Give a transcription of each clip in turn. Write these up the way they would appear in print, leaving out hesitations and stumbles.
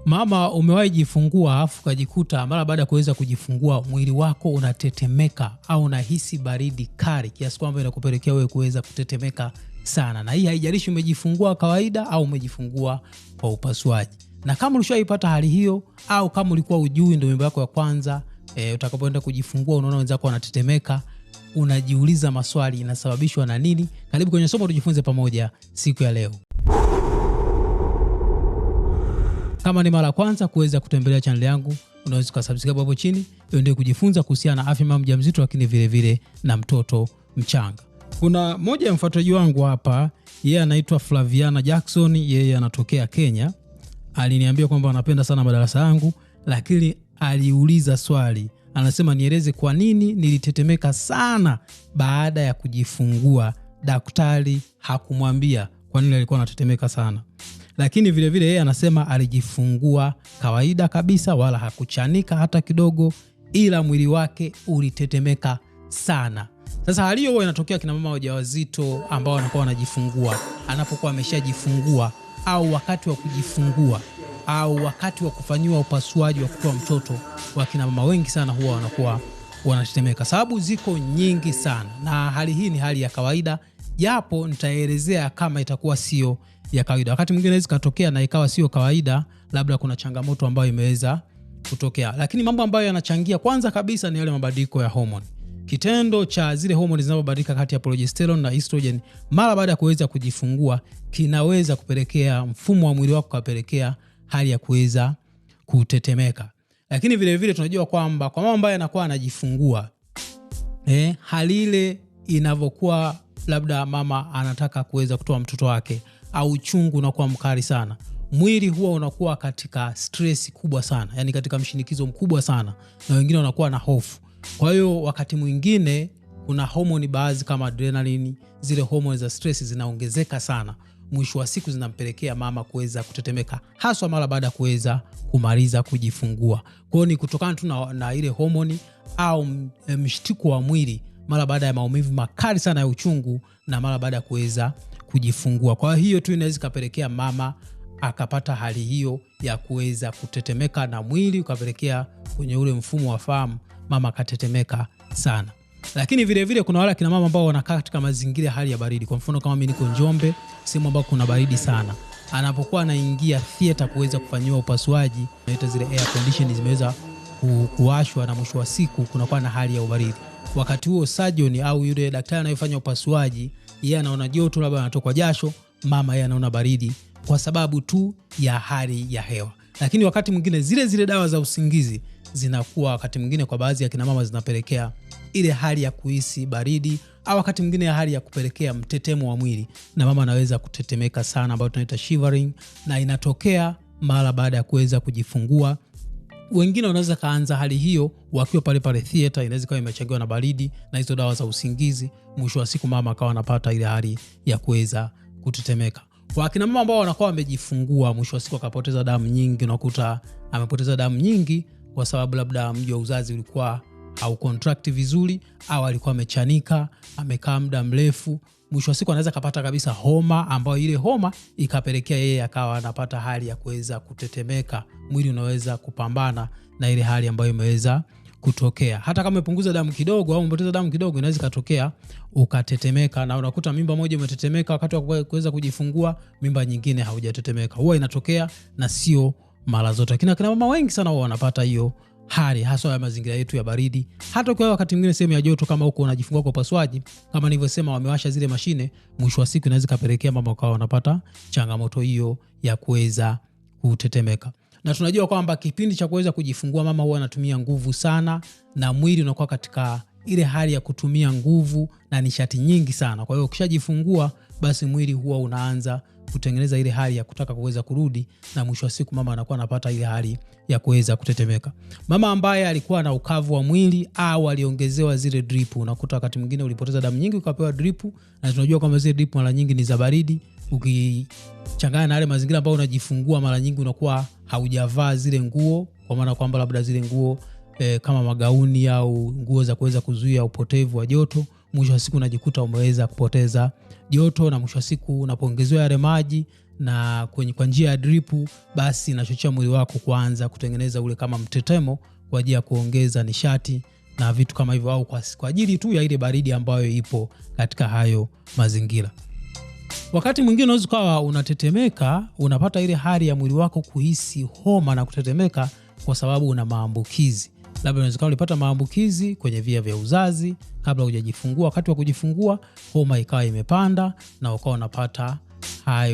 Mama, umewahi jifungua afu kujikuta mara baada ya kuweza kujifungua mwili wako unatetemeka au unahisi baridi kali kiasi kwamba inakupelekea wewe kuweza kutetemeka sana. Na hii haijalishi umejifungua kawaida au umejifungua kwa upasuaji. Na kama ulishaipata hali hiyo au kama ulikuwa ujui ndio mimba yako ya kwanza, utakapoenda kujifungua unaona wenzako wanatetemeka, unajiuliza maswali inasababishwa na nini? Karibu kwenye somo tujifunze pamoja siku ya leo. Kama ni mara ya kwanza kuweza kutembelea channel yangu, unaweza kusubscribe hapo chini, uendelee kujifunza kuhusiana na afya mama mjamzito lakini vile vile na mtoto mchanga. Kuna moja ya mfuatiliaji wangu hapa, yeye anaitwa Flaviana Jackson, yeye anatokea Kenya. Aliniambia kwamba anapenda sana madarasa yangu, lakini aliuliza swali. Anasema nieleze kwa nini nilitetemeka sana baada ya kujifungua. Daktari hakumwambia kwa nini alikuwa anatetemeka sana. Lakini vile vile yeye anasema alijifungua kawaida kabisa wala hakuchanika hata kidogo, ila mwili wake ulitetemeka sana. Sasa hali hiyo inatokea kina mama wajawazito ambao wanakuwa wanajifungua, anapokuwa ameshajifungua au wakati wa kujifungua au wakati wa kufanyiwa upasuaji wa kutoa mtoto. Wakina mama wengi sana huwa wanakuwa wanatetemeka. Sababu ziko nyingi sana na hali hii ni hali ya kawaida, japo nitaelezea kama itakuwa sio ya kawaida. Wakati mwingine inaweza katokea na ikawa sio kawaida, labda kuna changamoto ambayo imeweza kutokea. Lakini mambo ambayo yanachangia kwanza kabisa ni yale mabadiliko ya hormone. Kitendo cha zile hormone zinazobadilika kati ya progesterone na estrogen mara baada ya kuweza kujifungua kinaweza kupelekea mfumo wa mwili wako kupelekea hali ya kuweza kutetemeka. Lakini vile vile tunajua kwamba kwa mama ambaye anakuwa anajifungua, hali ile inavyokuwa, labda mama anataka kuweza kutoa mtoto wake au uchungu unakuwa mkali sana, mwili huwa unakuwa katika stress kubwa sana, yani katika mshinikizo mkubwa sana, na wengine wanakuwa na hofu. Kwa hiyo wakati mwingine kuna homoni baadhi kama adrenaline, zile homoni za stress zinaongezeka sana, mwisho wa siku zinampelekea mama kuweza kutetemeka, haswa mara baada ya kuweza kumaliza kujifungua. Kwa hiyo ni kutokana tu na ile homoni au mshtuko wa mwili mara baada ya maumivu makali sana ya uchungu na mara baada ya kuweza kujifungua. Kwa hiyo tu inaweza kapelekea mama akapata hali hiyo ya kuweza kutetemeka na mwili ukapelekea kwenye ule mfumo wa fahamu mama akatetemeka sana. Lakini vile vile kuna wale kina mama ambao wanakaa katika mazingira ya hali ya baridi. Kwa mfano kama mimi niko Njombe, sehemu ambayo kuna baridi sana. Anapokuwa anaingia theater kuweza kufanyiwa upasuaji, naita zile air condition zimeweza kuwashwa na mwisho wa siku kunakuwa na hali ya ubaridi. Wakati huo surgeon au yule daktari anayefanya upasuaji, yeye anaona joto, labda anatokwa jasho, mama yeye anaona baridi kwa sababu tu ya hali ya hewa. Lakini wakati mwingine zile dawa za usingizi zinakuwa wakati mwingine kwa baadhi ya kina mama zinapelekea ile hali ya kuhisi baridi, au wakati mwingine ya hali ya kupelekea mtetemo wa mwili na mama anaweza kutetemeka sana, ambayo tunaita shivering, na inatokea mara baada ya kuweza kujifungua. Wengine wanaweza kaanza hali hiyo wakiwa pale theater, inaweza kuwa imechangiwa na baridi na hizo dawa za usingizi, mwisho wa siku mama akawa anapata ile hali ya kuweza kutetemeka. Kwa kina mama ambao wanakuwa wamejifungua, mwisho wa siku akapoteza damu nyingi, unakuta amepoteza damu nyingi kwa sababu labda mji wa uzazi ulikuwa au contract vizuri, au alikuwa amechanika, amekaa muda mrefu, mwisho wa siku anaweza kapata kabisa homa, ambayo ile homa ikapelekea yeye akawa anapata hali ya kuweza kutetemeka. Mwili unaweza kupambana na ile hali ambayo imeweza kutokea. Hata kama umepunguza damu kidogo au umepoteza damu kidogo, inaweza katokea ukatetemeka, na unakuta mimba moja umetetemeka wakati wa kuweza kujifungua, mimba nyingine haujatetemeka. Huwa inatokea na sio mara zote. Kina mama wengi sana wao wanapata hiyo hali, hasa ya mazingira yetu ya baridi. Hata kwa wakati mwingine sehemu ya joto, kama huko unajifungua kwa upasuaji, kama nilivyosema wamewasha zile mashine, mwisho wa siku inaweza kapelekea mama kwa wanapata changamoto hiyo ya kuweza kutetemeka. Na tunajua kwamba kipindi cha kuweza kujifungua mama huwa anatumia nguvu sana, na mwili unakuwa katika ile hali ya kutumia nguvu na nishati nyingi sana. Kwa hiyo ukishajifungua, basi mwili huwa unaanza kutengeneza ile hali ya kutaka kuweza kurudi, na mwisho wa siku mama anakuwa anapata ile hali ya kuweza kutetemeka. Mama ambaye alikuwa na ukavu wa mwili au aliongezewa zile drip, unakuta wakati mwingine ulipoteza damu nyingi ukapewa drip, na tunajua kwamba zile drip mara nyingi ni za baridi. Ukichanganya na yale mazingira ambayo unajifungua, mara nyingi unakuwa haujavaa zile nguo, kwa maana kwamba labda zile nguo kama magauni au nguo za kuweza kuzuia upotevu wa joto, mwisho wa siku unajikuta umeweza kupoteza joto, na mwisho wa siku unapoongezewa yale maji na kwa njia ya drip, basi inachochea mwili wako kuanza kutengeneza ule kama mtetemo kwa ajili ya kuongeza nishati na vitu kama hivyo, au kwa ajili tu ya ile baridi ambayo ipo katika hayo mazingira. Wakati mwingine unaweza kuwa unatetemeka, unapata ile hali ya mwili wako kuhisi homa na kutetemeka kwa sababu una maambukizi. Labda unaweza kuwa ulipata maambukizi kwenye via vya uzazi kabla hujajifungua. Wakati wa kujifungua homa ikawa imepanda na ukawa unapata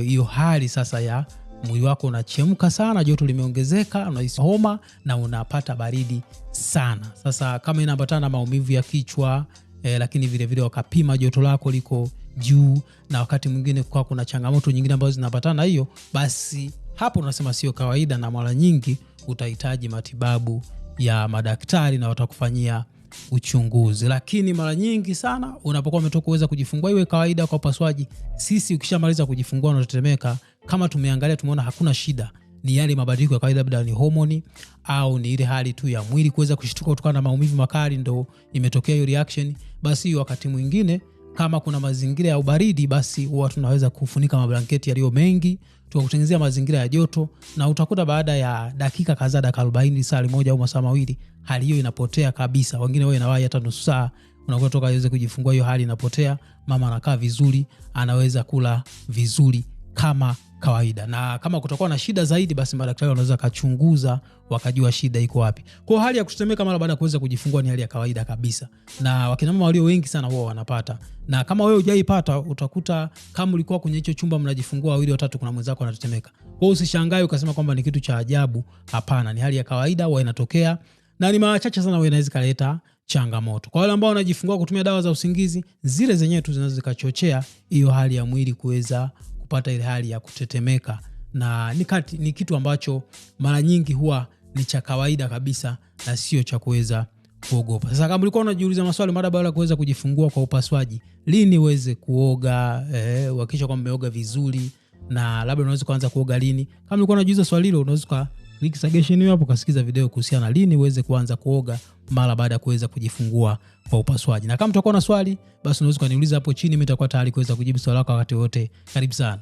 hiyo hali sasa ya mwili wako unachemka sana, joto limeongezeka, unahisi homa na unapata baridi sana. Sasa kama inaambatana na maumivu ya kichwa, lakini vile vile wakapima joto lako liko juu, na wakati mwingine kwa kuna changamoto nyingine ambazo zinapatana na hiyo, basi hapo unasema sio kawaida, na mara nyingi utahitaji matibabu ya madaktari na watakufanyia uchunguzi. Lakini mara nyingi sana unapokuwa umetoka kuweza kujifungua, iwe kawaida kwa upasuaji, sisi ukishamaliza kujifungua na unatetemeka, kama tumeangalia tumeona hakuna shida, ni yale mabadiliko ya kawaida, labda ni homoni au ni ile hali tu ya mwili kuweza kushtuka kutokana na maumivu makali, ndo imetokea hiyo reaction, basi wakati mwingine kama kuna mazingira ya ubaridi, basi huwa tunaweza kufunika mablanketi yaliyo mengi, tukakutengenezea mazingira ya joto, na utakuta baada ya dakika kadhaa, dakika 40, saa moja au masaa mawili, hali hiyo inapotea kabisa. Wengine wao inawahi hata nusu saa, unakuwa toka aweze kujifungua hiyo hali inapotea, mama anakaa vizuri, anaweza kula vizuri kama kawaida. Na kama kutakuwa na shida zaidi, basi madaktari wanaweza kachunguza wakajua shida iko wapi. Kwa hali ya kutetemeka mara baada ya kuweza kujifungua ni hali ya kawaida kabisa, na wakina mama walio wengi sana wao wanapata. Na kama wewe hujaipata, utakuta kama ulikuwa kwenye hicho chumba mnajifungua wawili watatu, kuna mwenzako anatetemeka. Kwa hiyo usishangae ukasema kwamba ni kitu cha ajabu. Hapana, ni hali ya kawaida, huwa inatokea na ni mara chache sana inaweza kuleta changamoto. Kwa wale ambao wanajifungua kutumia dawa za usingizi, zile zenyewe tu zinaweza zikachochea hiyo hali ya mwili kuweza kupata ile hali ya kutetemeka, na ni kitu ambacho mara nyingi huwa ni cha kawaida kabisa na sio cha kuweza kuogopa. Sasa kama ulikuwa unajiuliza maswali mara baada ya kuweza kujifungua kwa upasuaji, lini uweze kuoga, hakikisha kwamba umeoga vizuri, na labda unaweza kuanza kuoga lini. Kama ulikuwa unajiuliza swali hilo, unaweza click suggestion hiyo hapo kasikiza video kuhusiana na lini uweze kuanza kuoga mara baada ya kuweza kujifungua kwa upasuaji. Na kama utakuwa na swali, basi unaweza kuniuliza hapo chini, mimi nitakuwa tayari kuweza kujibu swali lako wakati wote. Karibu sana.